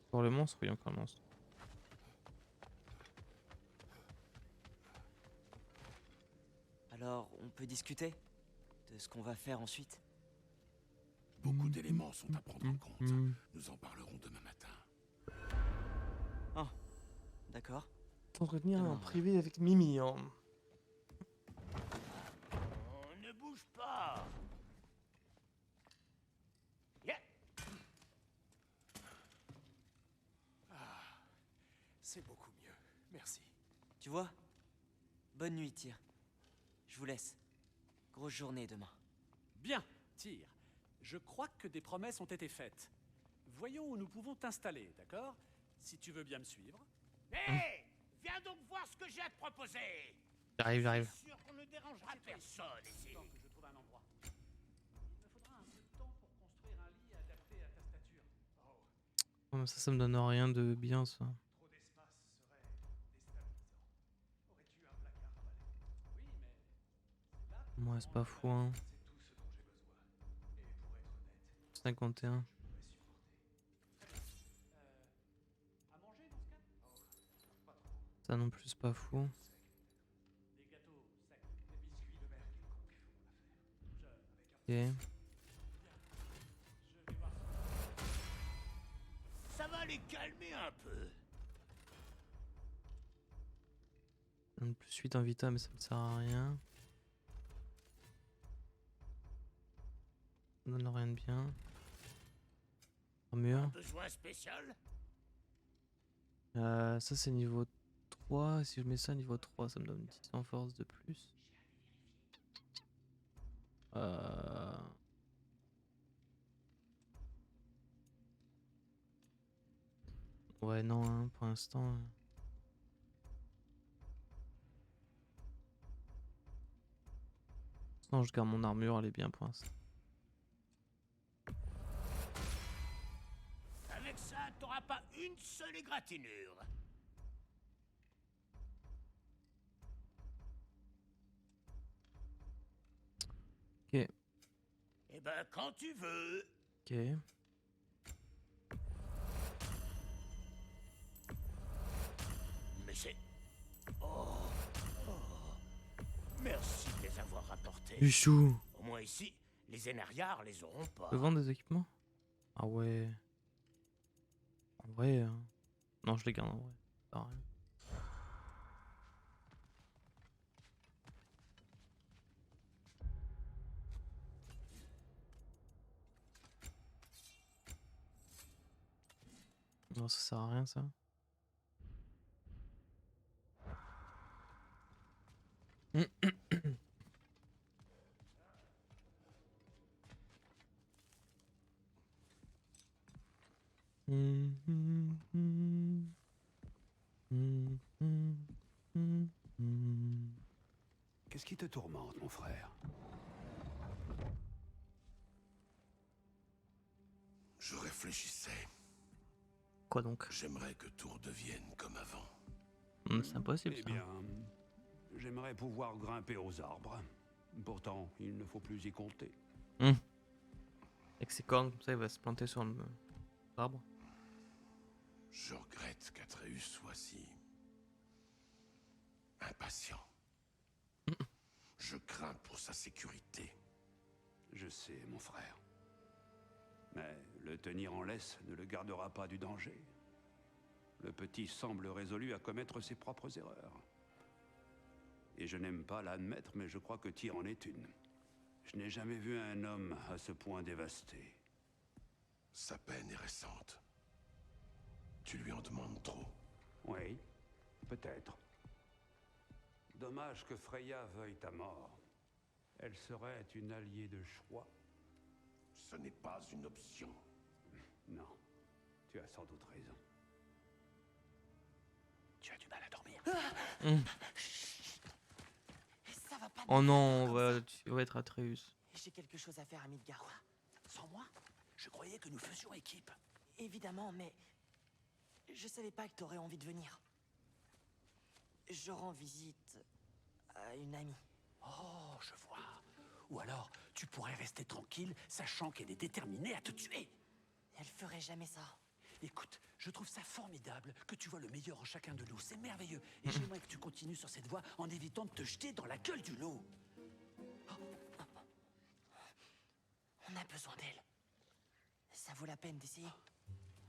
Pour le monstre, oui, encore le monstre. Alors, on peut discuter de ce qu'on va faire ensuite? Beaucoup d'éléments sont à prendre en compte. Nous en parlerons demain matin. Oh, d'accord. T'entretenir en Demain, alors. privé avec Mimi, hein. On ne bouge pas. Yeah. C'est beaucoup mieux. Merci. Tu vois? Bonne nuit, Tyr. Je vous laisse. Grosse journée demain. Bien, Tyr. Je crois que des promesses ont été faites. Voyons où nous pouvons t'installer, d'accord? Si tu veux bien me suivre. Hé, viens donc voir ce que j'ai à te proposer. J'arrive, Je j'arrive. suis sûr qu'on ne dérangera personne ici. Attends que je trouve un endroit. Il me faudra un peu de temps pour construire un lit adapté à ta stature. Oh, Oh, mais ça me donne rien de bien, ça. trop d'espace serait déstabilisant. Aurais-tu un placard à balai? Oui, mais c'est là que Ouais, c'est pas fou, hein. c'est tout ce dont j'ai besoin. Et pour être honnête, 51. je pourrais supporter. À manger dans ce cas? Oh, pas trop. Ça non plus, c'est pas fou. Des gâteaux secs, des biscuits de mer quelconque feront l'affaire. Ok. Je vais voir Ça va les calmer un peu. Donne plus 8 en vita, mais ça me sert à rien. Ça donne rien de bien. Armure. Besoin spécial? Ça c'est niveau 3. Si je mets ça niveau 3, ça me donne 10 en force de plus. Ouais, non, hein, pour l'instant. Non, je garde mon armure, elle est bien pour l'instant. Avec ça, t'auras pas une seule égratignure. Ok, Eh ben, quand tu veux. ok. Mais c'est... Oh, merci de les avoir rapportés. Du chou. Au moins ici, les énariards les auront pas. Je peux vendre des équipements? Ah ouais. En vrai. Non, je les garde en vrai. Ça sert à rien. Non, ça sert à rien ça. Qu'est-ce qui te tourmente, mon frère? Je réfléchissais. Quoi donc? J'aimerais que tout redevienne comme avant. C'est impossible Eh ça. bien, j'aimerais pouvoir grimper aux arbres. Pourtant, il ne faut plus y compter. Avec ses cornes, comme ça il va se planter sur l'arbre. Je regrette qu'Atreus soit si... impatient. Je crains pour sa sécurité. Je sais, mon frère. Mais le tenir en laisse ne le gardera pas du danger. Le petit semble résolu à commettre ses propres erreurs. Et je n'aime pas l'admettre, mais je crois que Tyr en est une. Je n'ai jamais vu un homme à ce point dévasté. Sa peine est récente. Tu lui en demandes trop. Oui, peut-être. Dommage que Freya veuille ta mort. Elle serait une alliée de choix. Ce n'est pas une option. Non, tu as sans doute raison. Tu as du mal à dormir. Ça va pas. Oh non, comme ça. tu vas être Atreus. J'ai quelque chose à faire à Midgard. Sans moi? Je croyais que nous faisions équipe. Évidemment, mais je savais pas que t'aurais envie de venir. Je rends visite à une amie. Oh, je vois. Ou alors, tu pourrais rester tranquille, sachant qu'elle est déterminée à te tuer. Elle ferait jamais ça. Écoute, je trouve ça formidable que tu vois le meilleur en chacun de nous. C'est merveilleux. Et j'aimerais que tu continues sur cette voie en évitant de te jeter dans la gueule du lot. On a besoin d'elle. Ça vaut la peine d'essayer.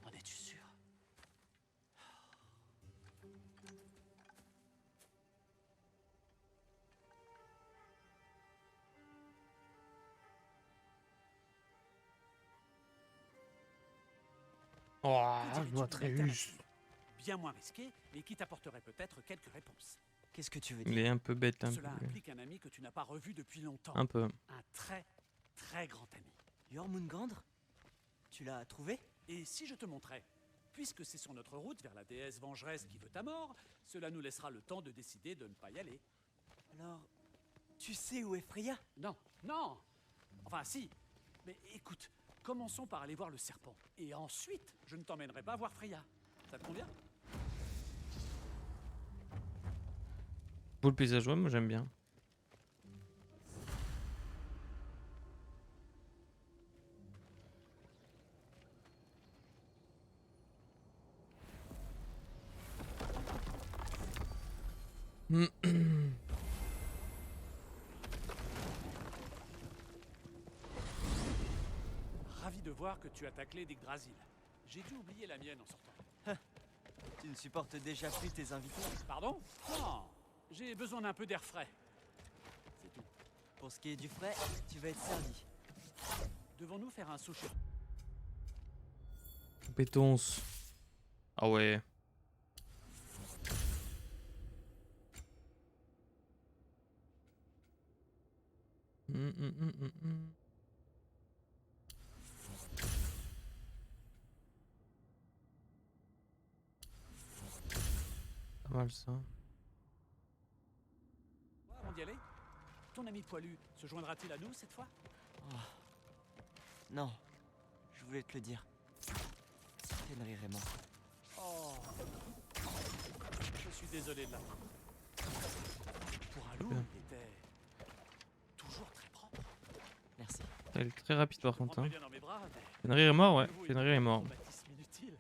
En es-tu sûr? Oh, Que je dirais-tu vois d'une Atreus. alternative bien moins risquée et qui t'apporterait peut-être quelques réponses? Qu'est-ce que tu veux Il dire? est un peu bête, un Cela peu. implique un ami que tu n'as pas revu depuis longtemps. Un peu. Un très, très grand ami. Jormungandr? Tu l'as trouvé? Et si je te montrais? Puisque c'est sur notre route vers la déesse vengeresse qui veut ta mort, cela nous laissera le temps de décider de ne pas y aller. Alors, tu sais où est Freya? Non, non. Enfin, si. Mais écoute, commençons par aller voir le serpent. Et ensuite, je ne t'emmènerai pas voir Freya. Ça te convient? Pour le paysage, ouais, moi j'aime bien. Ravi de voir que tu as ta clé d'Yggdrasil. J'ai dû oublier la mienne en sortant. Tu ne supportes déjà plus tes invités? Pardon? Non, j'ai besoin d'un peu d'air frais. C'est tout. Pour ce qui est du frais, tu vas être servi. Devons-nous faire un sushi? Compétence. Ah ouais. Hum. Pas mal ça. Avant d'y aller, ton ami poilu se joindra-t-il à nous cette fois? Non, je voulais te le dire. Fenrir est mort. Oh. Je suis désolé de l'apprendre. Pour un loup, Bien. il était toujours très propre. Merci. Elle est très rapide par Je le contre. Hein. prendrais bien dans mes bras, mais Fenrir est mort, ouais. vous, Fenrir est mort. traumatisme inutile.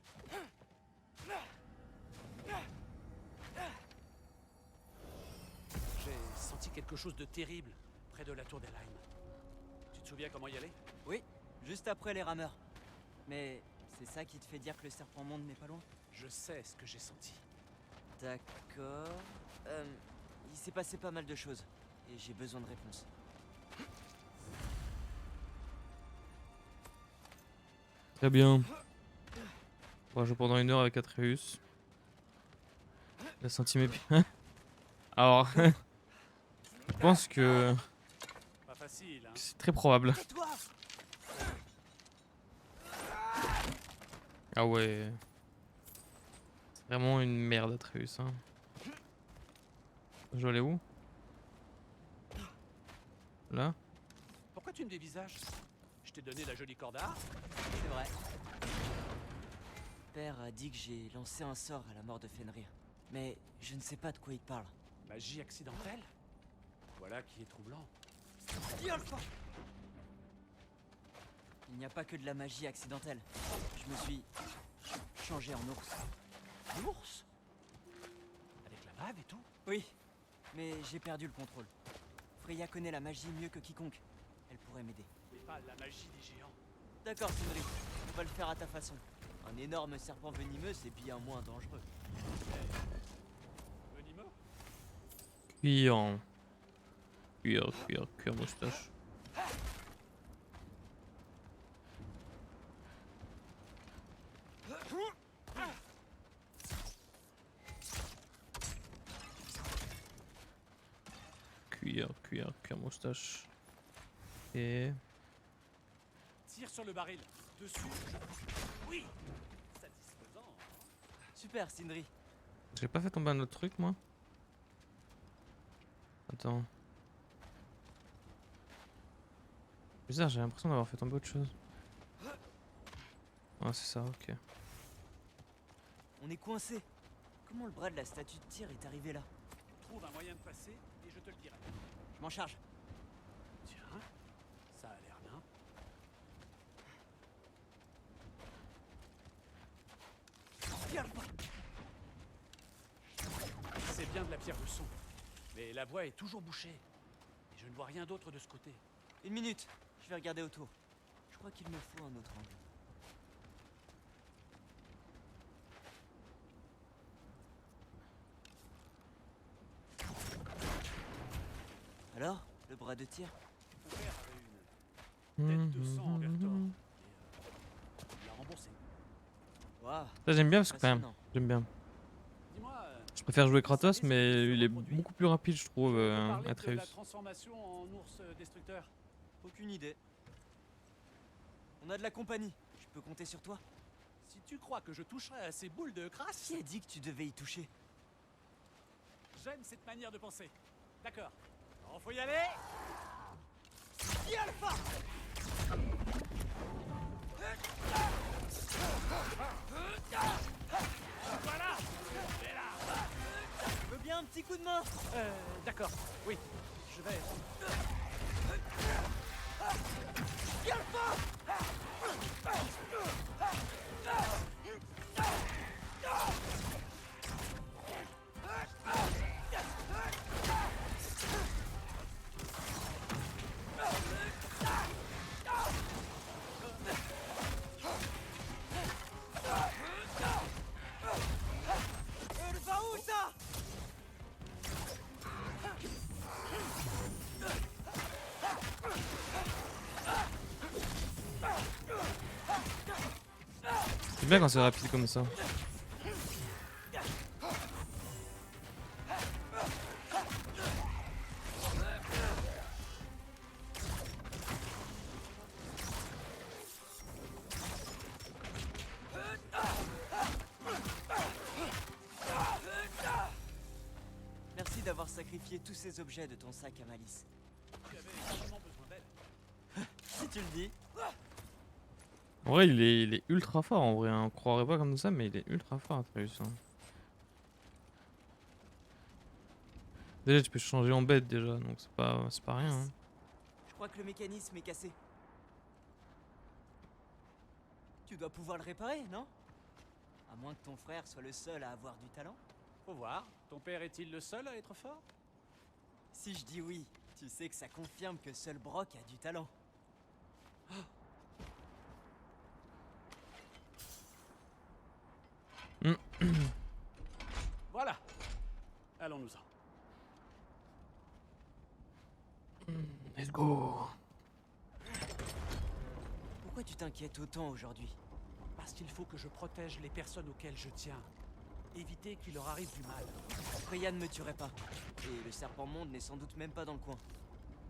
J'ai senti quelque chose de terrible près de la tour d'Elheim. Tu te souviens comment y aller? Oui, juste après les rameurs. Mais c'est ça qui te fait dire que le serpent monde n'est pas loin? Je sais ce que j'ai senti. D'accord. Il s'est passé pas mal de choses. Et j'ai besoin de réponses. Très bien. On va jouer pendant 1 heure avec Atreus. Il a senti mes pieds. Alors, je pense que Pas facile, hein? c'est très probable. Tais-toi! Ah ouais. C'est vraiment une merde Atreus. Hein. Je dois aller où? Là? Pourquoi tu me dévisages? Je t'ai donné la jolie corde à arc. C'est vrai. Père a dit que j'ai lancé un sort à la mort de Fenrir. Mais je ne sais pas de quoi il parle. Magie accidentelle? Voilà qui est troublant. Il n'y a pas que de la magie accidentelle. Je me suis changé en ours. L'ours? Avec la bave et tout? Oui, mais j'ai perdu le contrôle. Freya connaît la magie mieux que quiconque. Elle pourrait m'aider. Mais pas la magie des géants. D'accord, Sindri. On va le faire à ta façon. Un énorme serpent venimeux, c'est bien moins dangereux. Venimeux? Cuir. Cuir moustache. Cuir moustache. Et... Tire sur le baril. Dessus. Oui. Satisfaisant. Super, Sindri. J'ai pas fait tomber un autre truc moi? Attends. Bizarre, j'ai l'impression d'avoir fait tomber autre chose. Ah c'est ça, ok. On est coincé. Comment le bras de la statue de tir est arrivé là? Trouve un moyen de passer et je te le dirai. Je m'en charge. Tiens, ça a l'air bien. C'est bien de la pierre de son. Mais la voie est toujours bouchée. Et je ne vois rien d'autre de ce côté. Une minute, je vais regarder autour. Je crois qu'il me faut un autre angle. Alors, le bras de tir? Mon père avait une tête de sang envers Thor. Et il l'a remboursé. Waouh, Ça j'aime bien parce que quand même, impressionnant. j'aime bien. Dis-moi, Je préfère jouer Kratos mais il est beaucoup plus rapide je trouve tu peux parler de la Atreus. transformation en ours destructeur. Aucune idée. On a de la compagnie. Je peux compter sur toi? Si tu crois que je toucherai à ces boules de crasse, Qui a dit que tu devais y toucher? j'aime cette manière de penser. D'accord. Alors, faut y aller. Alpha! Voilà. Je veux bien un petit coup de main? D'accord. Oui. Je vais. Elle va où ça? C'est bien quand c'est rapide comme ça. Merci d'avoir sacrifié tous ces objets de ton sac à malice. Tu avais vraiment besoin d'elle. Si tu le dis. En vrai il est ultra fort en vrai, hein. On croirait pas comme ça mais il est ultra fort Atreus. Hein. Déjà tu peux changer en bête déjà donc c'est pas rien. Hein. Je crois que le mécanisme est cassé. Tu dois pouvoir le réparer, non? À moins que ton frère soit le seul à avoir du talent. Faut voir. Ton père est-il le seul à être fort? Si je dis oui, tu sais que ça confirme que seul Brock a du talent. Voilà. Allons-nous-en. Let's go. Pourquoi tu t'inquiètes autant aujourd'hui? Parce qu'il faut que je protège les personnes auxquelles je tiens. Éviter qu'il leur arrive du mal. Freya ne me tuerait pas. Et le serpent monde n'est sans doute même pas dans le coin.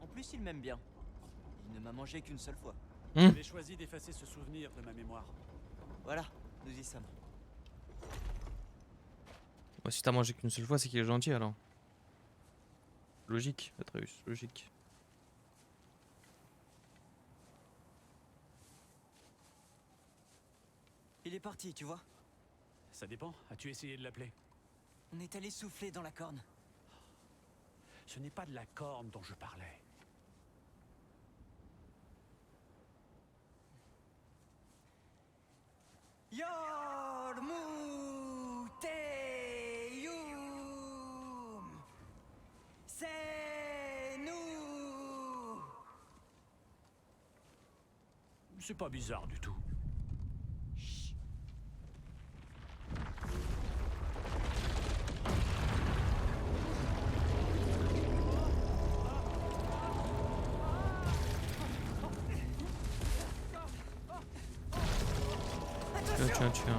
En plus, il m'aime bien. Il ne m'a mangé qu'une seule fois. J'ai choisi d'effacer ce souvenir de ma mémoire. Voilà, nous y sommes. Ouais, si t'as mangé qu'une seule fois c'est qu'il est gentil alors. Logique Atreus, logique. Il est parti, tu vois. Ça dépend. As-tu essayé de l'appeler? On est allé souffler dans la corne. Ce n'est pas de la corne dont je parlais. Yormuteum. C'est nous. C'est pas bizarre du tout. Tiens.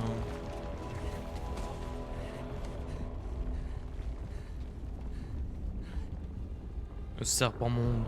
Le serpent monde.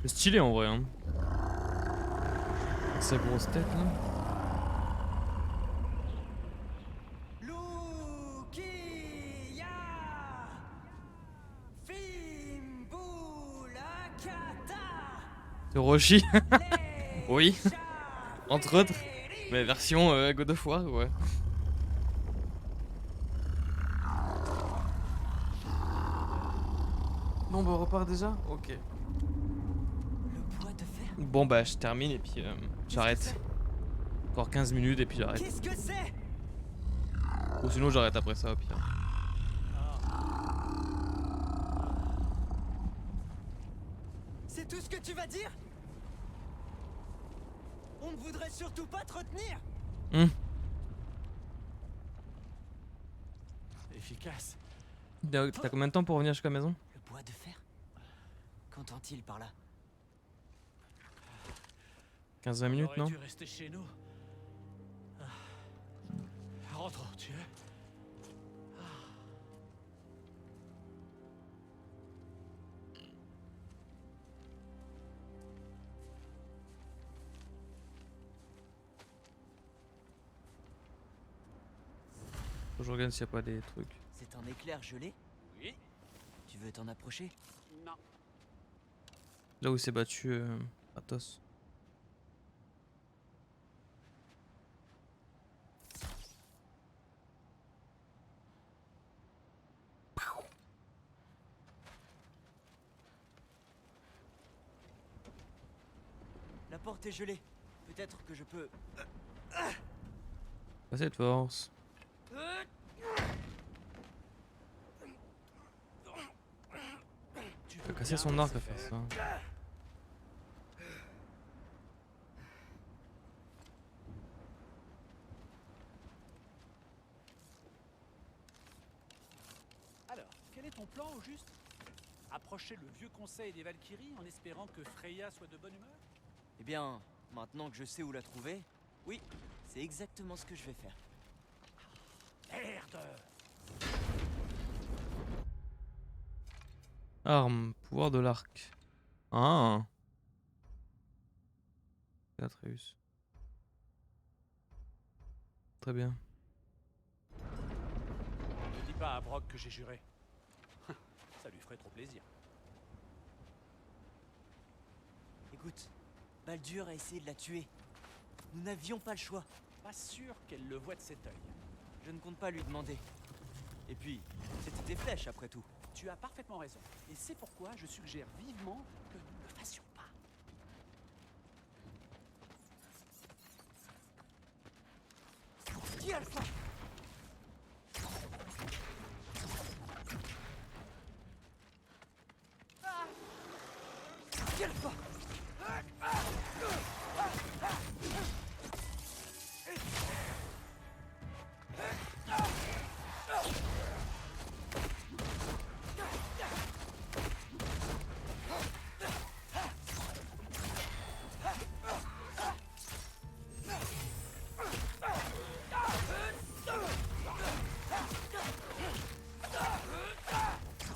C'est stylé en vrai, hein. Sa grosse tête là. Lukia Fimbulakata C'est Roshi. Oui. Entre autres. Mais version God of War, ouais. Bon bah on repart déjà. Ok. Le bois de fer. Bon bah je termine et puis j'arrête. Encore 15 minutes et puis j'arrête. Qu'est-ce que c'est? Ou sinon j'arrête après ça au pire. C'est tout ce que tu vas dire? On ne voudrait surtout pas te retenir. Efficace. T'as combien de temps pour revenir jusqu'à la maison? Le bois de fer? Qu'entend-il par là? 15-20 minutes, On non? aurait dû rester chez nous. Rentrons, tu es. Faut que je regarde s'il n'y a pas des trucs. C'est un éclair gelé? Oui. Tu veux t'en approcher? Non. Là où il s'est battu Athos. La porte est gelée. Peut-être que je peux... Pas cette force. Tu Il veux a cassé bien son arc à laisser faire ça. Alors, quel est ton plan au juste? Approcher le vieux conseil des Valkyries en espérant que Freya soit de bonne humeur? Eh bien, maintenant que je sais où la trouver, oui, c'est exactement ce que je vais faire. Merde! Arme, pouvoir de l'arc. Ah. Atreus. Très bien. Ne dis pas à Brock que j'ai juré. Ça lui ferait trop plaisir. Écoute, Baldur a essayé de la tuer. Nous n'avions pas le choix. Pas sûr qu'elle le voit de cet œil. Je ne compte pas lui demander. Et puis, c'était des flèches après tout. Tu as parfaitement raison. Et c'est pourquoi je suggère vivement que nous ne le fassions pas. Qui Alpha? Qui Alpha?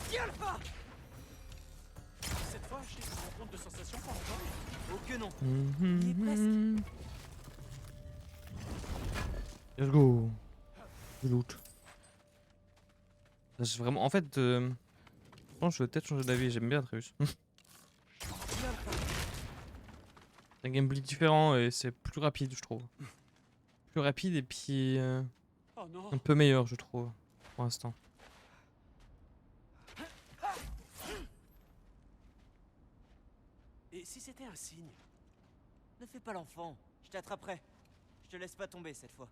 Qui Alpha? Cette fois, je sais que je compte de sensations pas encore. Oh que non. Il est presque. Let's go. Je loot. Là, j'ai vraiment... En fait, je pense que je vais peut-être changer d'avis. J'aime bien Atreus. C'est un gameplay différent et c'est plus rapide, je trouve. Plus rapide et puis Oh non! un peu meilleur, je trouve, pour l'instant. Et si c'était un signe? Ne fais pas l'enfant. Je t'attraperai. Je te laisse pas tomber cette fois.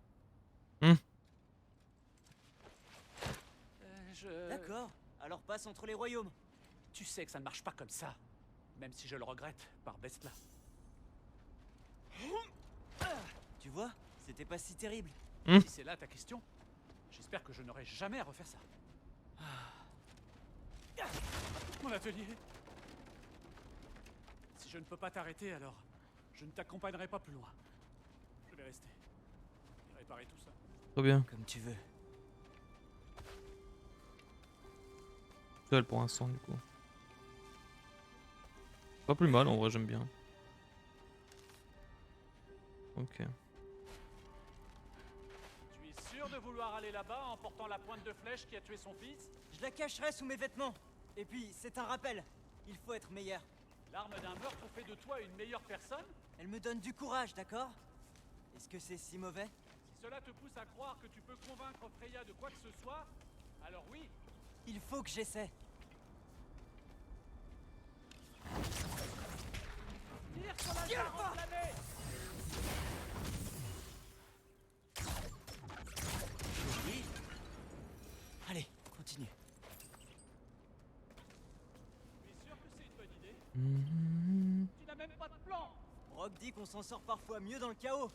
D'accord. Alors passe entre les royaumes. Tu sais que ça ne marche pas comme ça. Même si je le regrette, par Bestla. Tu vois, c'était pas si terrible. Si c'est là ta question, j'espère que je n'aurai jamais à refaire ça. Mon atelier. Si je ne peux pas t'arrêter, alors je ne t'accompagnerai pas plus loin. Je vais rester et réparer tout ça. Très bien. Comme tu veux. Seul pour l'instant, du coup. Pas plus mal en vrai, j'aime bien. Ok. Tu es sûr de vouloir aller là-bas en portant la pointe de flèche qui a tué son fils? Je la cacherai sous mes vêtements. Et puis, c'est un rappel. Il faut être meilleur. L'arme d'un meurtre fait de toi une meilleure personne? Elle me donne du courage, d'accord? Est-ce que c'est si mauvais? Si cela te pousse à croire que tu peux convaincre Freya de quoi que ce soit, alors oui. Il faut que j'essaie. Tire sur la jarre enflammée! Oui. Allez, continue. Tu es sûr que c'est une bonne idée? Mhm. Tu n'as même pas de plan! Rock dit qu'on s'en sort parfois mieux dans le chaos.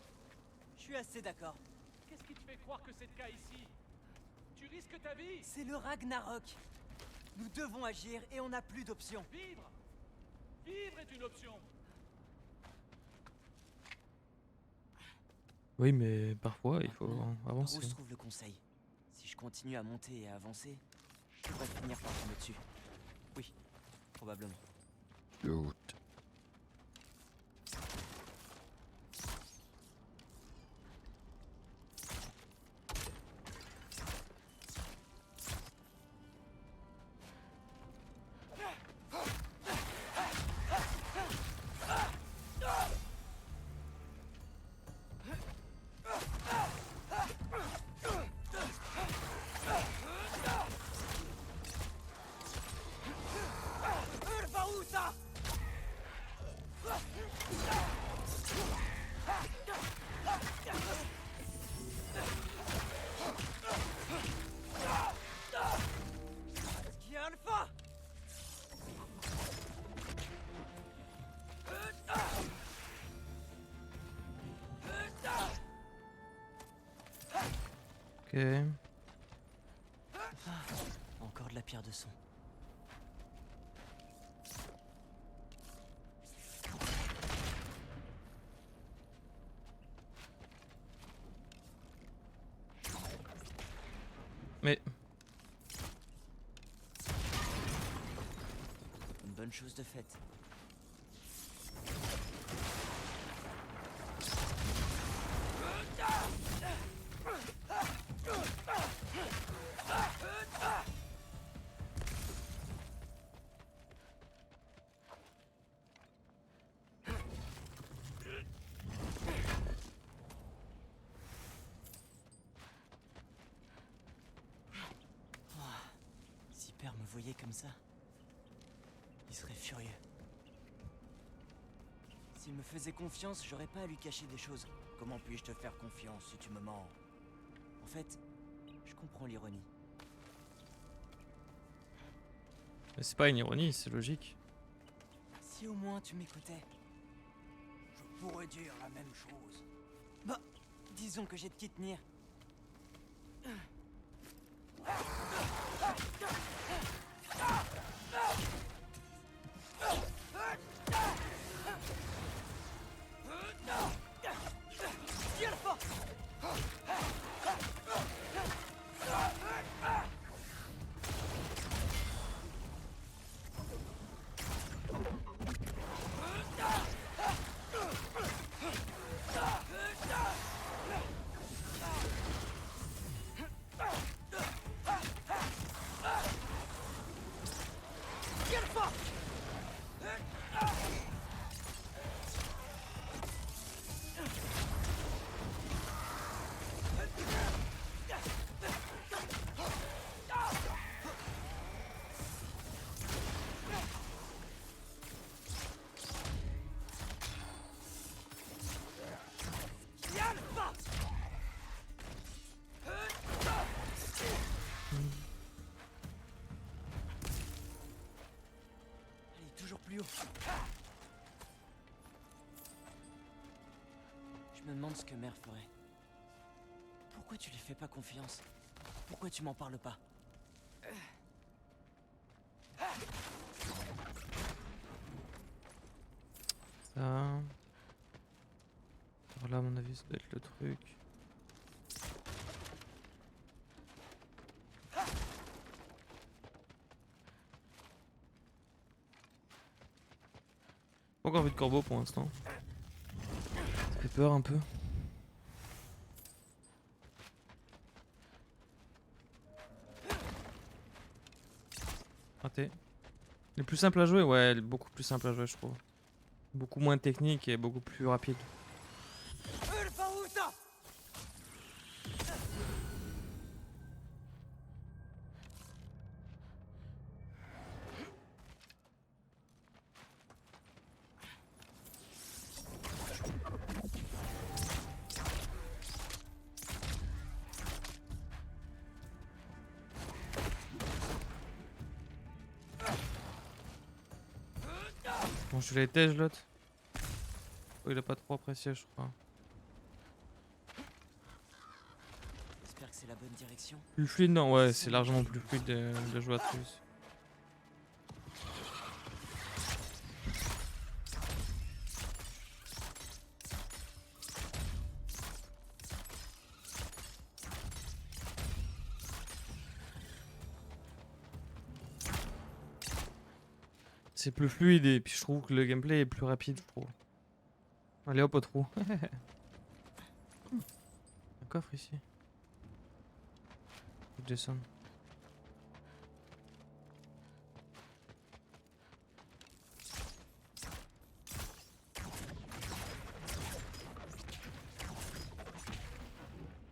Je suis assez d'accord. Qu'est-ce qui te fait croire que c'est le cas ici? Tu risques ta vie! C'est le Ragnarok. Nous devons agir et on n'a plus d'options. Vivre! Vivre est une option! Oui, mais parfois il faut Maintenant, avancer. Où se trouve le conseil? Si je continue à monter et à avancer, je devrais finir par tomber dessus. Oui, probablement. Shoot. Ok. Encore de la pierre de son. Mais Une bonne chose de faite. Si Père me voyait comme ça, il serait furieux. S'il me faisait confiance, j'aurais pas à lui cacher des choses. Comment puis-je te faire confiance si tu me mens? En fait, je comprends l'ironie. c'est pas une ironie, c'est logique. Si au moins tu m'écoutais. Je pourrais dire la même chose. Bah, disons que j'ai de qui tenir. Allez, toujours plus haut. Je me demande ce que Mère ferait. Pourquoi tu lui fais pas confiance? Pourquoi tu m'en parles pas? Ça. Alors là, à mon avis, ça doit être le truc. Pas encore vu de corbeau pour l'instant. Ça fait peur un peu. Raté. Il est plus simple à jouer, ouais, il est beaucoup plus simple à jouer, je trouve. Beaucoup moins technique et beaucoup plus rapide. Bon, je l'ai tège l'autre. Oh, il a pas trop apprécié, je crois. J'espère que c'est la bonne direction. Plus fluide, non, ouais, c'est largement plus fluide de jouer à Atreus. C'est plus fluide et puis je trouve que le gameplay est plus rapide, je trouve. Allez hop au trou. Un coffre ici. Jason.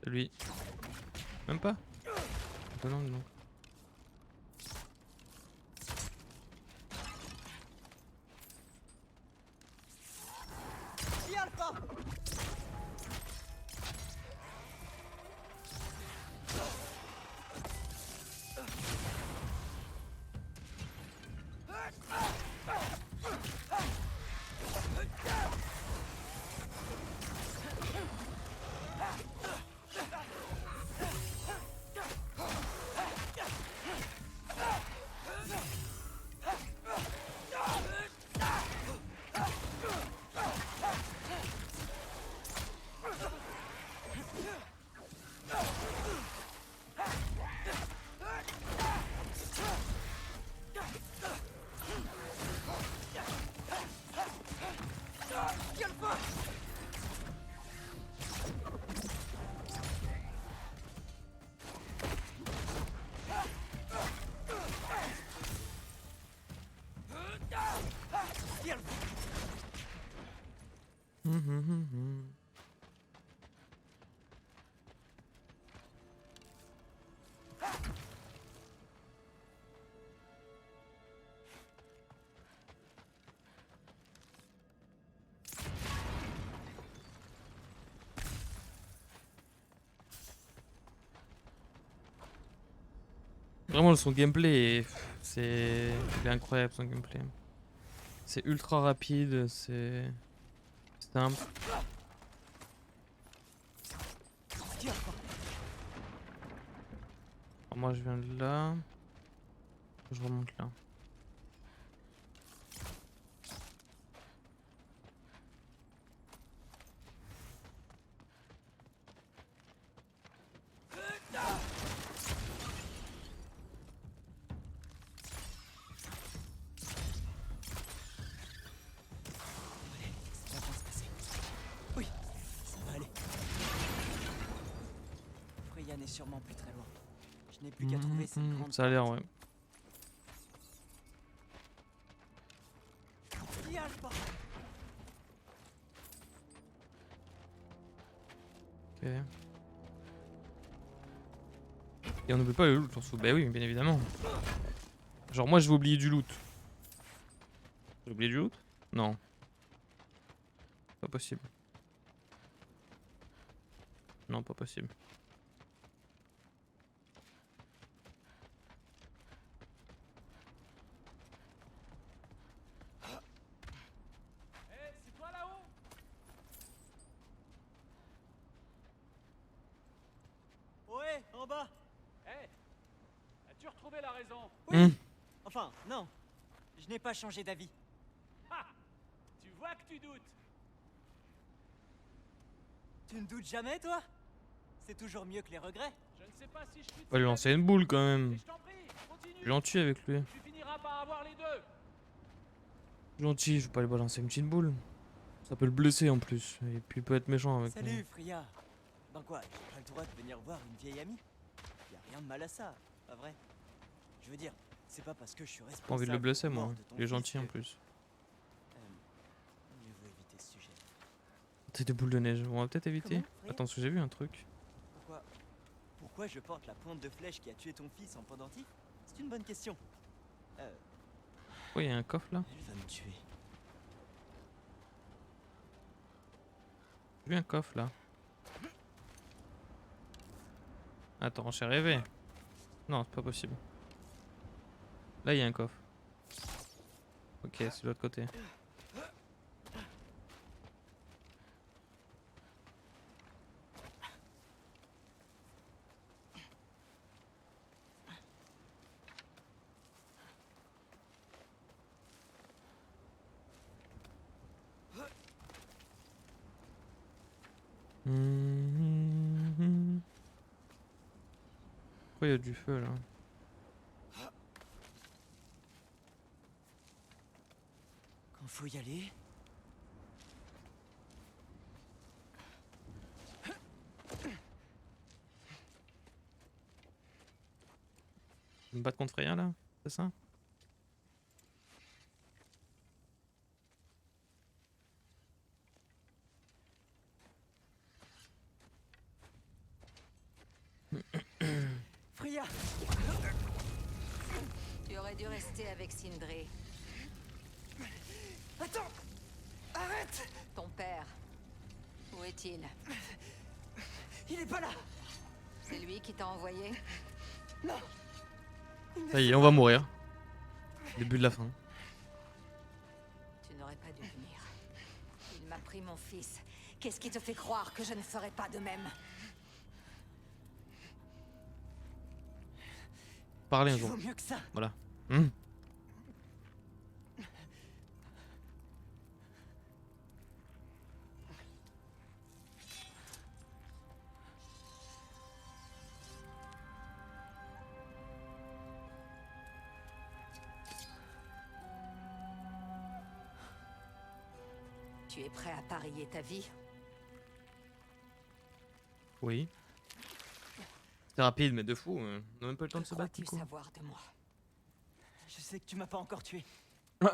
C'est lui. Même pas. Étonnant, dis donc. Vraiment son gameplay c'est il est incroyable son gameplay. C'est ultra rapide, c'est simple. Alors moi je viens de là. Je remonte là. N'est sûrement plus très loin. Je n'ai plus qu'à trouver cette grande. Ça a l'air, ouais. Ok. Et on n'oublie pas le loot surtout. Bah oui, bien évidemment. Genre moi je vais oublier du loot. J'ai oublié du loot? Non. Pas possible. Non, pas possible. En bas. Hé, as-tu retrouvé la raison? Oui. Enfin, non. Je n'ai pas changé d'avis. Ah, tu vois que tu doutes. Tu ne doutes jamais, toi? C'est toujours mieux que les regrets. Je ne sais pas si je suis. On va lui lancer une boule quand même. Je t'en prie, continue. Gentil avec lui. Tu finiras par avoir les deux. Gentil, je vais pas lui balancer une petite boule. Ça peut le blesser en plus. Et puis il peut être méchant avec moi. Salut, Freya. Ben quoi, j'ai pas le droit de venir voir une vieille amie? Y a rien de mal à ça, pas vrai? Je veux dire, c'est pas parce que je suis responsable. Pas envie de le blesser de la moi. mort de ton Il est fils gentil en que- plus. Mieux vaut éviter ce sujet. C'est des boules de neige. On va peut-être éviter. Comment, Freya? Attends, parce que j'ai vu un truc. Pourquoi je porte la pointe de flèche qui a tué ton fils en pendentif? C'est une bonne question. Oh, il y a un coffre là. Elle va me tuer. J'ai vu un coffre là. Attends, j'ai rêvé. Non, c'est pas possible. Là, il y a un coffre. Ok, c'est de l'autre côté. Pourquoi il y a du feu là? Quand faut y aller. Me battre contre Freya là? C'est ça? Freya! Tu aurais dû rester avec Sindri. Attends! Arrête! Ton père. Où est-il? Il est pas là! C'est lui qui t'a envoyé? Non! Ça y est, on va mourir. Début de la fin. Tu n'aurais pas dû venir. Il m'a pris mon fils. Qu'est-ce qui te fait croire que je ne ferais pas de même? Parlez un Il jour. vaut mieux que ça! Voilà. Tu es prêt à parier ta vie? Oui. C'est rapide, mais de fou. On n'a même pas eu le temps de Que se battre. crois-tu Nico. savoir de moi? Je sais que tu m'as pas encore tué. Ah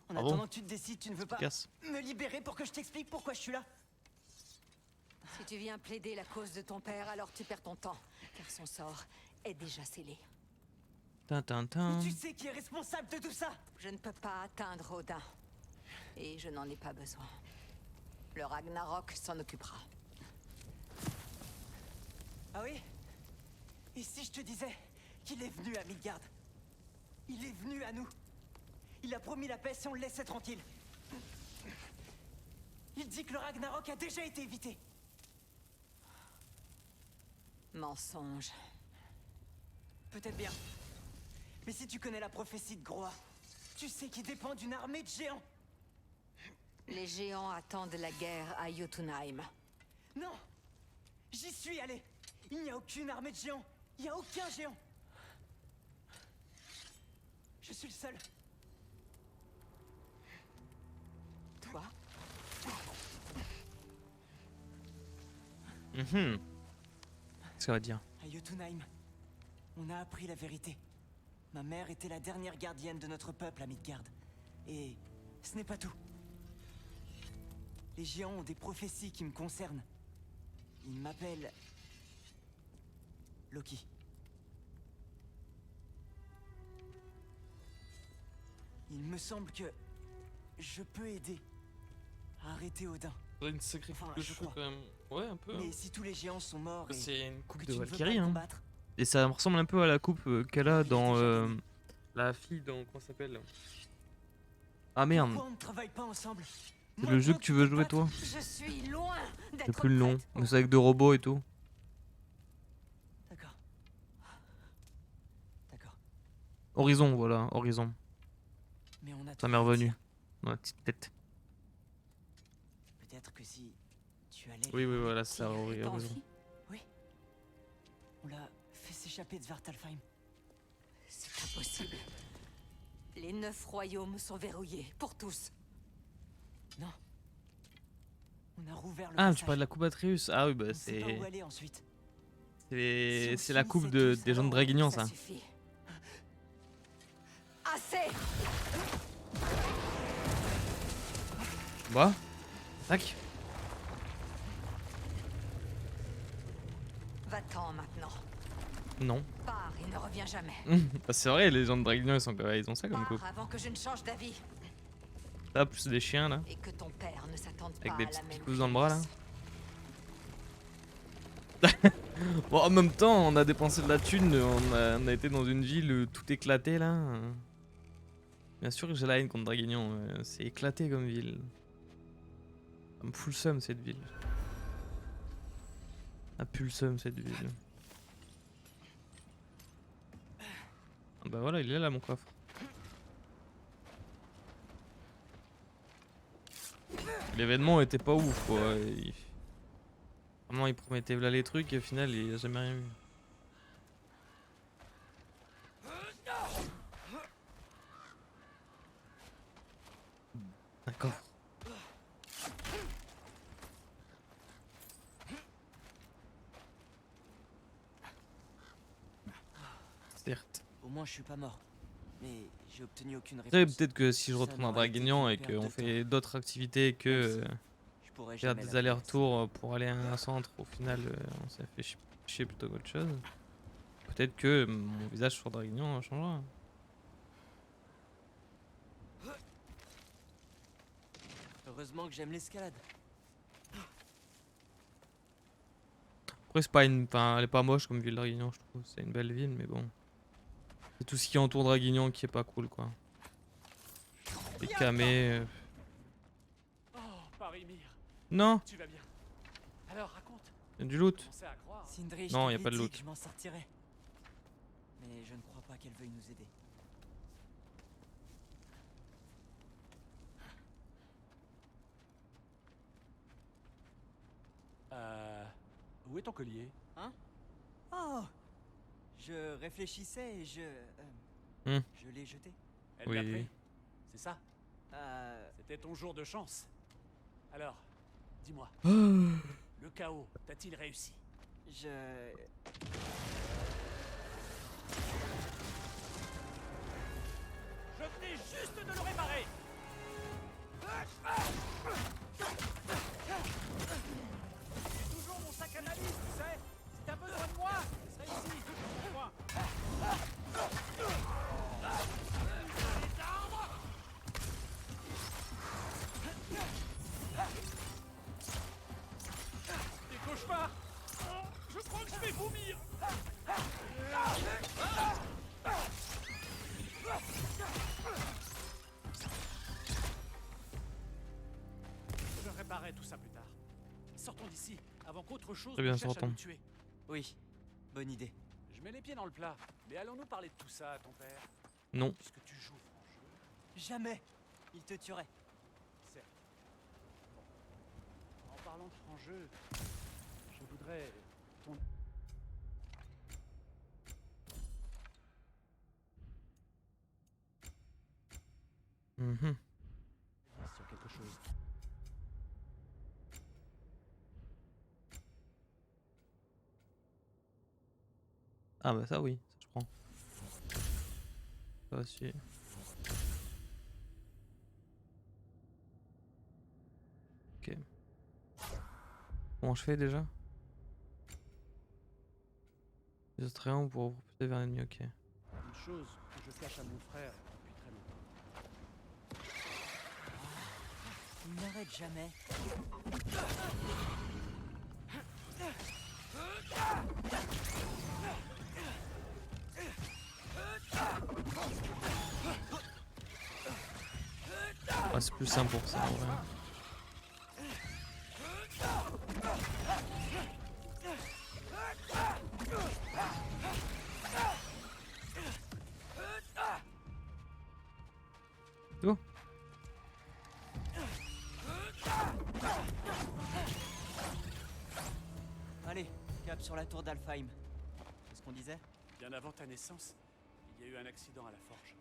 En bon? attendant que tu te décides, tu ne veux pas Casse. me libérer pour que je t'explique pourquoi je suis là? Si tu viens plaider la cause de ton père, alors tu perds ton temps. Car son sort est déjà scellé. Tintin. Tu sais qui est responsable de tout ça? Je ne peux pas atteindre Odin. Et je n'en ai pas besoin. Le Ragnarok s'en occupera. Ah oui? Et si je te disais qu'il est venu à Midgard? Il est venu à nous. Il a promis la paix si on le laissait tranquille. Il dit que le Ragnarok a déjà été évité. Mensonge. Peut-être bien. Mais si tu connais la prophétie de Groa, tu sais qu'il dépend d'une armée de géants. Les géants attendent la guerre à Jotunheim. Non! J'y suis allé! Il n'y a aucune armée de géants! Il n'y a aucun géant! Je suis le seul! Toi? Qu'est-ce que ça va dire? À Jotunheim, on a appris la vérité. Ma mère était la dernière gardienne de notre peuple à Midgard. Et ce n'est pas tout. Les géants ont des prophéties qui me concernent. Ils m'appellent... Loki. Il me semble que... je peux aider à arrêter Odin. Une sacrée Enfin, coupe de je cheveux crois. quand même. Ouais, un peu. Mais si tous les géants sont morts et C'est une coupe que de tu ne veux pas Valkyrie. le Hein. combattre, Et ça ressemble un peu à la coupe qu'elle a Il est dans déjà gagné. la fille dans. Comment ça s'appelle? Ah merde. pourquoi on ne travaille pas ensemble? C'est le jeu que tu veux jouer toi? Je suis loin d'être J'ai plus le nom. prête Mais c'est avec deux robots et tout. D'accord. D'accord. Horizon, voilà. Horizon. Mais on a Ça tout m'est à revenu. dire. Dans la petite tête. Peut-être que si tu allais... Oui, oui, voilà, c'est ça. Tyr est en Horizon. vie? Oui. On l'a fait s'échapper de Svartalfheim. C'est impossible. Les 9 royaumes sont verrouillés, pour tous. Non. On a rouvert le Ah, tu passage. parles de la coupe Atreus. Ah oui, bah On sait pas où c'est aller ensuite. c'est la coupe finissait tout des gens de ça, Draguignan, Ça ça. suffit. Assez! Bah, tac. Va-t'en maintenant. Non. Pars et ne reviens jamais. Bah, c'est vrai, les gens de Draguignan, ils ont ça comme coupe. Pars avant que je ne change d'avis. Là, plus des chiens, là. Et que ton père ne s'attende pas Avec des à la petites même picousses dans le bras, là. chose. Bon, en même temps, on a dépensé de la thune, on a été dans une ville tout éclaté, là. Bien sûr que j'ai la haine contre Draguignan, c'est éclaté comme ville. Ça me fout le seum, cette ville. Ça pue le seum, cette ville. Ah bah voilà, il est là, mon coffre. L'événement était pas ouf, quoi. Vraiment, il promettait là les trucs et au final, il a jamais rien vu. D'accord. Certes. Au moins, je suis pas mort. Mais j'ai obtenu aucune Après, réponse. peut-être que si je Ça retourne à n'aurait été Draguignan qu'une et perte qu'on de fait d'autres activités que Je pourrais faire jamais des la allers-retours pour aller à un centre, au final, on s'est fait chier plutôt qu'autre chose. Peut-être que mon visage sur Draguignan changera. Heureusement que j'aime l'escalade. Après, c'est pas une. Enfin, elle est pas moche comme ville Draguignan, je trouve. C'est une belle ville, mais bon. C'est tout ce qui entoure Draguignan qui est pas cool, quoi. Les camés. Oh, Paris-Mire, Non, tu vas bien. Alors, raconte. y a du loot. Commençais à croire. Sindri, je Non, y a t'avais pas de dit loot. que je m'en sortirai. Mais je ne crois pas qu'elle veuille nous aider. Où est ton collier? Oh! Je réfléchissais et je l'ai jeté. Elle Oui. l'a pris. C'est ça? Euh... C'était ton jour de chance. Alors, dis-moi, le chaos t'a-t-il réussi? Je... Je venais juste de le réparer. J'ai toujours mon sac à malice, tu sais. Si t'as besoin de moi, je serai ici. Au point. Les arbres. Des cauchemars. Je crois que je vais vomir. Je réparerai tout ça plus tard. Sortons d'ici, avant qu'autre chose Très bien, ne cherche à sortons. nous tuer. Oui, bonne idée. Je mets les pieds dans le plat. Mais allons-nous parler de tout ça à ton père? Non. Puisque tu joues franc jeu. Jamais! Il te tuerait. Certes. Bon. En parlant de franc jeu, je voudrais ton... Mhm. sur quelque chose. Ah bah ça oui, ça je prends. Ça aussi. Ok. Comment je fais déjà? Les autres triangles pour propulser vers l'ennemi, ok. Une chose que je cache à mon frère depuis très longtemps. Il n'arrête jamais. Ah, c'est plus simple pour ça en vrai. Oh. Allez, cap sur la tour d'Alfheim. C'est ce qu'on disait? Bien avant ta naissance, il y a eu un accident à la forge.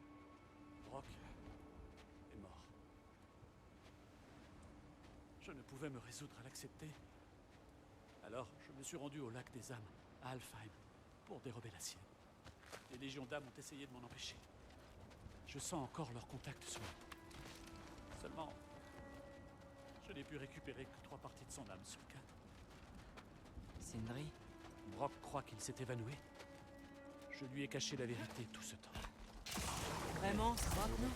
Brock est mort. Je ne pouvais me résoudre à l'accepter. Alors, je me suis rendu au lac des âmes, à Alfheim, pour dérober la sienne. Les légions d'âmes ont essayé de m'en empêcher. Je sens encore leur contact sur moi. Seulement, je n'ai pu récupérer que 3 parties de son âme sur 4. Sindri? Brock croit qu'il s'est évanoui. Je lui ai caché la vérité tout ce temps. Vraiment, c'est maintenant?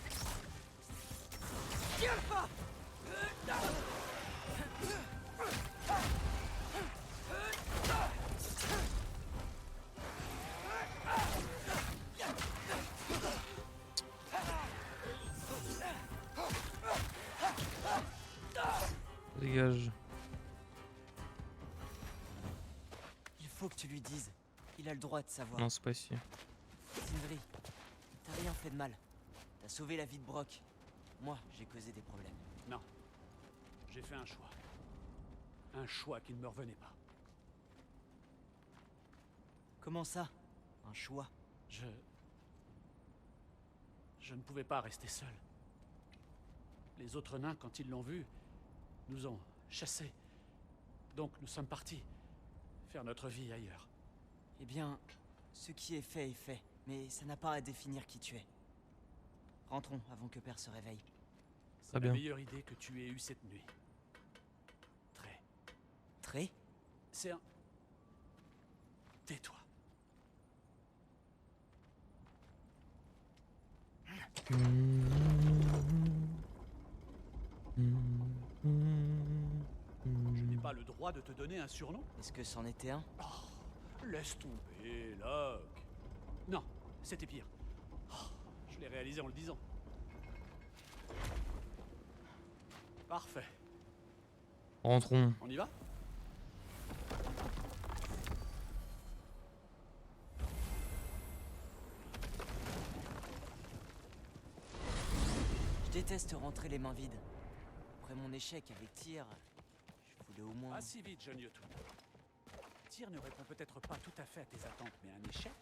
Dégage. Il faut que tu lui dises. Il a le droit de savoir. Non, c'est pas ici. Sindri, t'as rien fait de mal. T'as sauvé la vie de Brock. Moi, j'ai causé des problèmes. Non. J'ai fait un choix. Un choix qui ne me revenait pas. Comment ça? Un choix? Je ne pouvais pas rester seul. Les autres nains, quand ils l'ont vu, nous ont chassés. Donc nous sommes partis faire notre vie ailleurs. Eh bien, ce qui est fait, mais ça n'a pas à définir qui tu es. Rentrons avant que Père se réveille. C'est Très la bien. meilleure idée que tu aies eue cette nuit. Très. Très? C'est un... Tais-toi. Je n'ai pas le droit de te donner un surnom? Est-ce que c'en était un? Oh, laisse tomber, Locke. Non, c'était pire. Oh, je l'ai réalisé en le disant. Parfait. Rentrons. On y va? Je déteste rentrer les mains vides. Après mon échec avec Tyr, je voulais au moins... Pas si vite, jeune Yotun. Tyr ne répond peut-être pas tout à fait à tes attentes, mais un échec?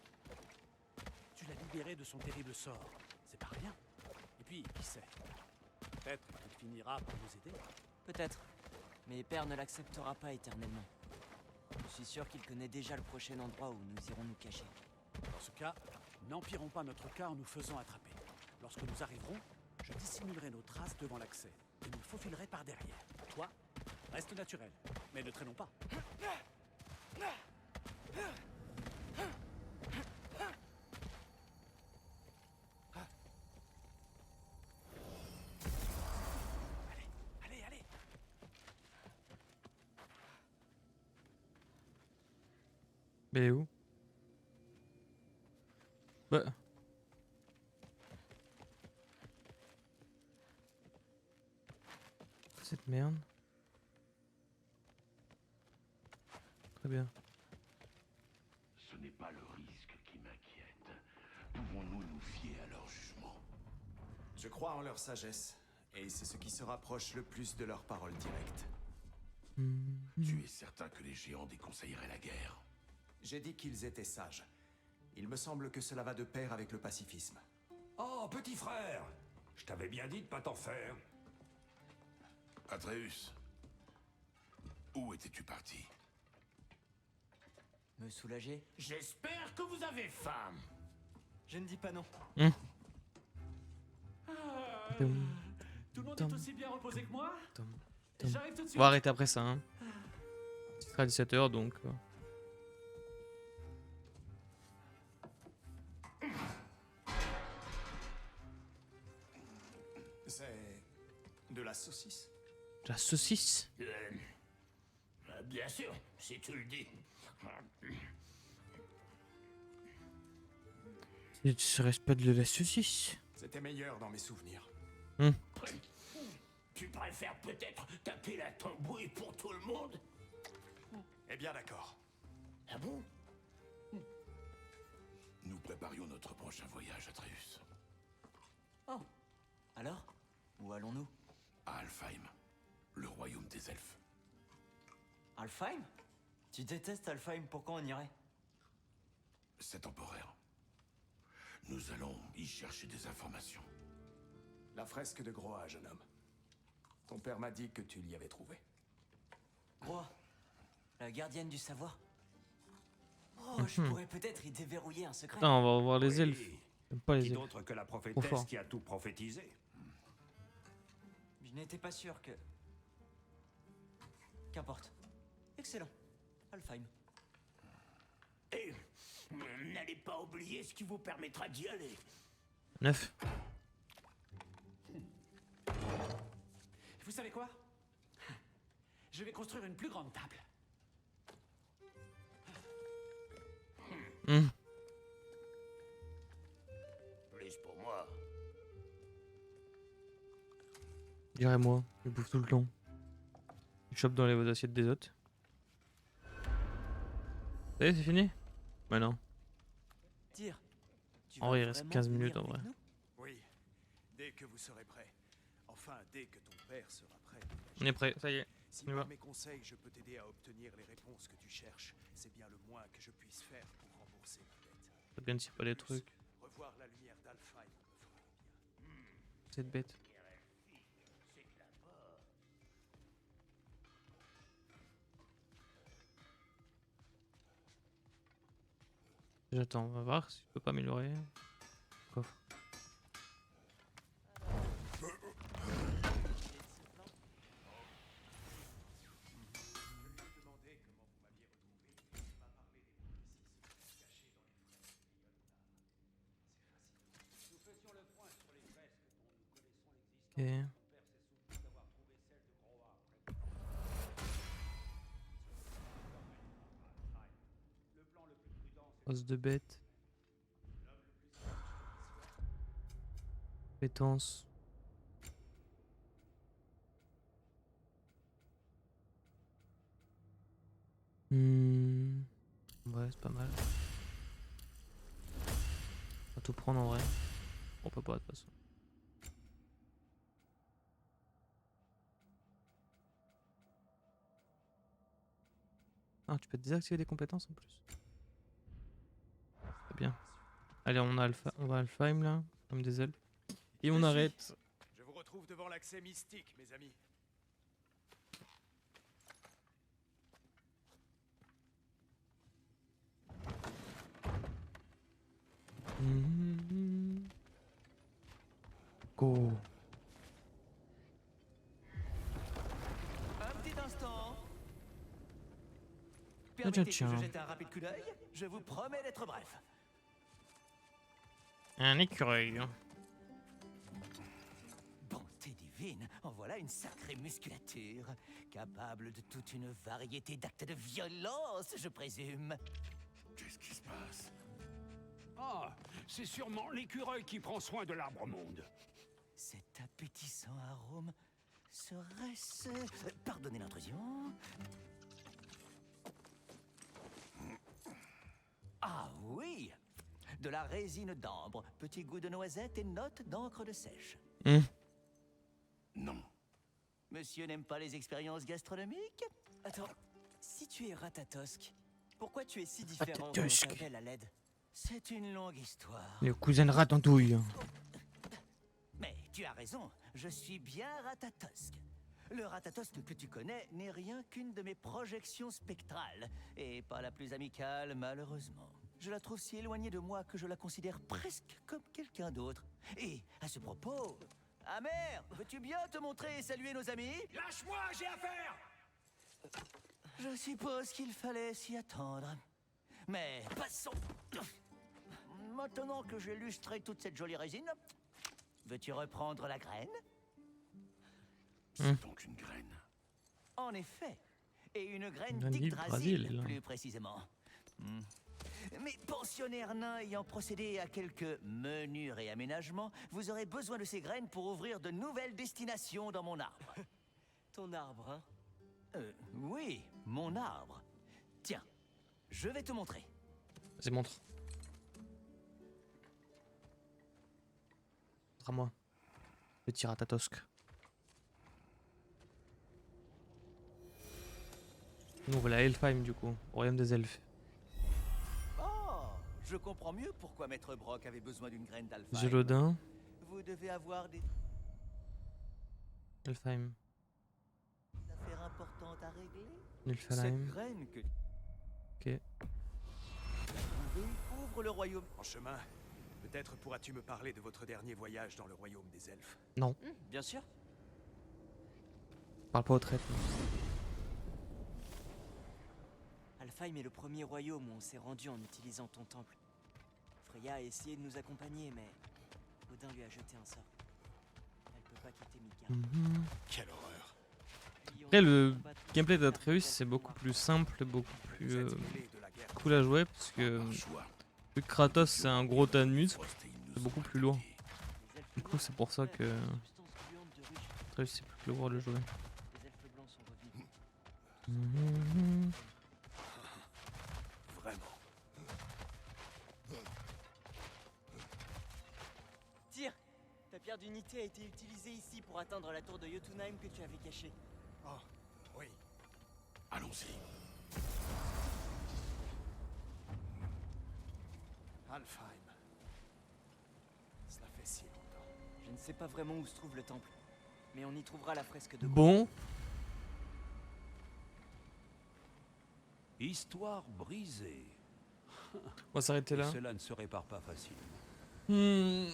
Tu l'as libéré de son terrible sort. C'est pas rien. Et puis, qui sait? Peut-être qu'il finira par nous aider. Peut-être. Mais Père ne l'acceptera pas éternellement. Je suis sûr qu'il connaît déjà le prochain endroit où nous irons nous cacher. Dans ce cas, n'empirons pas notre cas en nous faisant attraper. Lorsque nous arriverons, je dissimulerai nos traces devant l'accès et nous faufilerai par derrière. Toi, reste naturel, mais ne traînons pas. Allez, allez. Mais elle est où? Bah. Cette merde. Très bien. Ce n'est pas le risque qui m'inquiète. Pouvons-nous nous fier à leur jugement? Je crois en leur sagesse, et c'est ce qui se rapproche le plus de leurs paroles directes. Tu es certain que les géants déconseilleraient la guerre? J'ai dit qu'ils étaient sages. Il me semble que cela va de pair avec le pacifisme. Oh, petit frère! Je t'avais bien dit de pas t'en faire. Atreus, où étais-tu parti? Me soulager? J'espère que vous avez faim. Je ne dis pas non. Tout le monde est aussi bien reposé que moi? Tom. J'arrive tout de On suite. va arrêter après ça. Hein. Ce sera 17h donc. C'est de la saucisse. La saucisse. Bien sûr, si tu le dis. Ne serait-ce pas de la saucisse? C'était meilleur dans mes souvenirs. Tu préfères peut-être taper la tambouille pour tout le monde? Eh bien d'accord. Ah bon? Nous préparions notre prochain voyage, Atreus. Oh. Alors? Où allons-nous? À Alfheim, le royaume des elfes. Alfheim? Tu détestes Alfheim, pourquoi on irait? C'est temporaire. Nous allons y chercher des informations. La fresque de Groa, jeune homme. Ton père m'a dit que tu l'y avais trouvée. Groa, la gardienne du savoir. Oh, je pourrais peut-être y déverrouiller un secret. Putain, on va revoir les Oui. elfes. J'aime pas les Qui elfes. d'autre que la Trop prophétesse fort. qui a tout prophétisé? Je n'étais pas sûr que... Qu'importe. Excellent. Alfheim. Et n'allez pas oublier ce qui vous permettra d'y aller. 9. Vous savez quoi? Je vais construire une plus grande table. Plus pour moi. Dirais-moi, je bouffe tout le temps. Je chope dans les assiettes des autres. Ça y est, c'est fini? Bah non. Dire. Tu En vas vrai, il reste vraiment 15 venir minutes, en avec vrai. nous? Oui, dès que vous serez prêt. Enfin, dès que ton père sera prêt. On est prêt, ça y est. Si On y va. par mes conseils, je peux t'aider à obtenir les réponses que tu cherches, c'est bien le moins que je puisse faire pour rembourser ma dette. Ça gagne si pas les trucs. Revoir la lumière d'Alfheim me fera du bien. Cette bête. J'attends, on va voir si je peux pas améliorer. Coffre. Ok. Os de bête. Compétence. Ouais, c'est pas mal. On va tout prendre en vrai. On peut pas de toute façon. Ah, tu peux désactiver des compétences en plus. C'est bien. Allez, on a on va Alfheim là, comme des elfes. Et on arrête. Je vous retrouve devant l'accès mystique, mes amis. Go. Un petit instant. Tiens, Permettez que tiens. je jette un rapide coup d'œil. Je vous promets d'être bref. Un écureuil. Bonté divine, en voilà une sacrée musculature, capable de toute une variété d'actes de violence, je présume. Qu'est-ce qui se passe? Ah, c'est sûrement l'écureuil qui prend soin de l'arbre-monde. Cet appétissant arôme serait-ce... Pardonnez l'intrusion. Ah oui! De la résine d'ambre, petit goût de noisette et notes d'encre de sèche. Non. Monsieur n'aime pas les expériences gastronomiques? Attends, si tu es Ratatosk, pourquoi tu es si différent quand on Ratatosk. t'appelle à l'aide? C'est une longue histoire. Le cousin de Ratatouille. Mais tu as raison, je suis bien Ratatosk. Le Ratatosk que tu connais n'est rien qu'une de mes projections spectrales, et pas la plus amicale, malheureusement. Je la trouve si éloignée de moi que je la considère presque comme quelqu'un d'autre. Et à ce propos, Amer, veux-tu bien te montrer et saluer nos amis? Lâche-moi, j'ai affaire! Je suppose qu'il fallait s'y attendre. Mais passons. Maintenant que j'ai lustré toute cette jolie résine, veux-tu reprendre la graine? C'est donc une graine. En effet. Et une graine Graine d'Yggdrasil, d'Yggdrasil. plus précisément. Mais pensionnaire nain ayant procédé à quelques menus réaménagements, vous aurez besoin de ces graines pour ouvrir de nouvelles destinations dans mon arbre. Ton arbre, hein? Oui, mon arbre. Tiens, je vais te montrer. Vas-y, montre. Montre-moi. Petit Ratatosk. Nous voilà Elfheim du coup, au royaume des elfes. Oh, je comprends mieux pourquoi Maître Brock avait besoin d'une graine d'Alpha. Gélodin. Vous devez avoir des... Elfheim. Des affaires importantes à régler. Cette Nilfheim. graine que Ok. trouvé ouvre le royaume. En chemin, peut-être pourras-tu me parler de votre dernier voyage dans le royaume des elfes. Non, Bien sûr. parle pas au traître. Alfheim est le premier royaume où on s'est rendu en utilisant ton temple. Freya a essayé de nous accompagner, mais Odin lui a jeté un sort. Elle peut pas quitter Midgard. Quelle horreur. Après, le gameplay d'Atreus, c'est beaucoup plus simple, beaucoup plus cool à jouer, parce que vu que Kratos c'est un gros tas de muscles, c'est beaucoup plus lourd. Du coup, c'est pour ça que Atreus c'est plus lourd de jouer. Les elfes blancs sont revenus. Vraiment. Tire! Ta pierre d'unité a été utilisée ici pour atteindre la tour de Jotunheim que tu avais cachée. Oh, oui. Allons-y. Alfheim. Cela fait si longtemps. Je ne sais pas vraiment où se trouve le temple, mais on y trouvera la fresque de Bon, Histoire brisée. on va s'arrêter Et là. cela ne se répare pas facilement. Hmm.